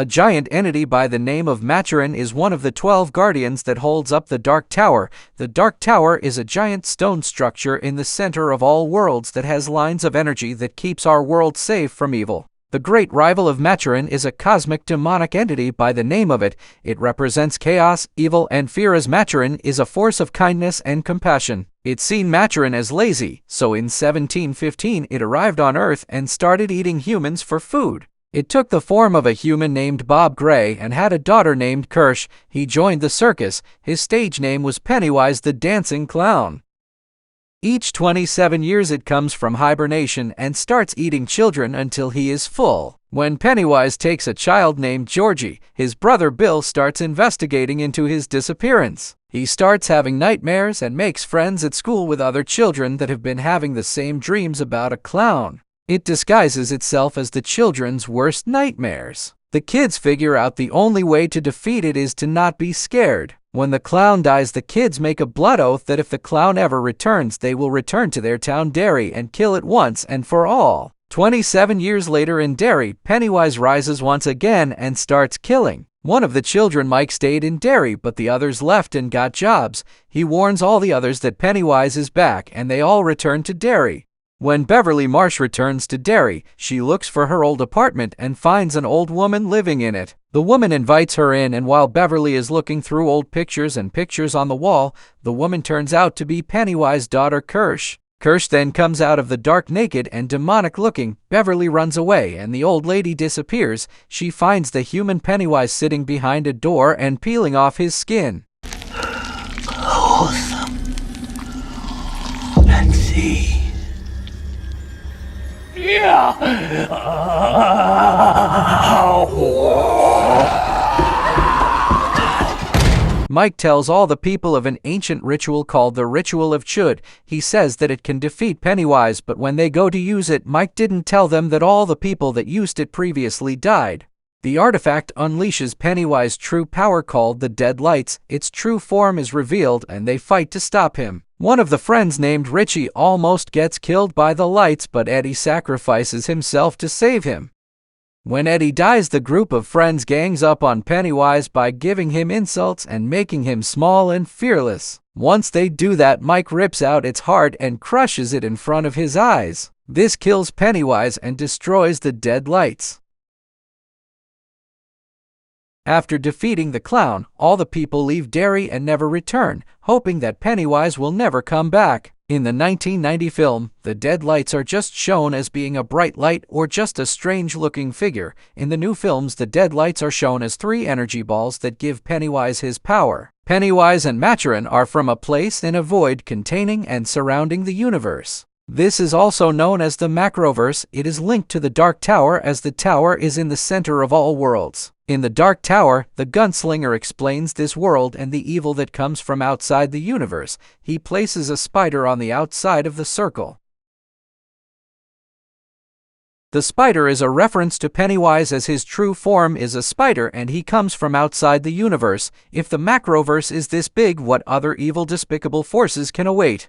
A giant entity by the name of Macharon is one of the 12 guardians that holds up the Dark Tower. The Dark Tower is a giant stone structure in the center of all worlds that has lines of energy that keeps our world safe from evil. The great rival of Macharon is a cosmic demonic entity by the name of it. It represents chaos, evil, and fear, as Macharon is a force of kindness and compassion. It's seen Macharon as lazy, so in 1715 it arrived on Earth and started eating humans for food. It took the form of a human named Bob Gray and had a daughter named Kirsch. He joined the circus. His stage name was Pennywise the Dancing Clown. Each 27 years it comes from hibernation and starts eating children until he is full. When Pennywise takes a child named Georgie, his brother Bill starts investigating into his disappearance. He starts having nightmares and makes friends at school with other children that have been having the same dreams about a clown. It disguises itself as the children's worst nightmares. The kids figure out the only way to defeat it is to not be scared. When the clown dies, the kids make a blood oath that if the clown ever returns, they will return to their town Derry and kill it once and for all. 27 years later in Derry, Pennywise rises once again and starts killing. One of the children, Mike, stayed in Derry, but the others left and got jobs. He warns all the others that Pennywise is back, and they all return to Derry. When Beverly Marsh returns to Derry, she looks for her old apartment and finds an old woman living in it. The woman invites her in, and while Beverly is looking through old pictures and pictures on the wall, the woman turns out to be Pennywise's daughter Kirsch. Kirsch then comes out of the dark naked and demonic looking. Beverly runs away and the old lady disappears. She finds the human Pennywise sitting behind a door and peeling off his skin. Close them and see. Yeah. Mike tells all the people of an ancient ritual called the Ritual of Chud. He says that it can defeat Pennywise, but when they go to use it, Mike didn't tell them that all the people that used it previously died. The artifact unleashes Pennywise's true power called the Dead Lights. Its true form is revealed and they fight to stop him. One of the friends named Richie almost gets killed by the lights, but Eddie sacrifices himself to save him. When Eddie dies, the group of friends gangs up on Pennywise by giving him insults and making him small and fearless. Once they do that, Mike rips out its heart and crushes it in front of his eyes. This kills Pennywise and destroys the Dead Lights. After defeating the clown, all the people leave Derry and never return, hoping that Pennywise will never come back. In the 1990 film, the Dead Lights are just shown as being a bright light or just a strange-looking figure. In the new films, the Dead Lights are shown as 3 energy balls that give Pennywise his power. Pennywise and Macharon are from a place in a void containing and surrounding the universe. This is also known as the Macroverse. It is linked to the Dark Tower as the tower is in the center of all worlds. In the Dark Tower, the gunslinger explains this world and the evil that comes from outside the universe. He places a spider on the outside of the circle. The spider is a reference to Pennywise, as his true form is a spider and he comes from outside the universe. If the Macroverse is this big, what other evil despicable forces can await?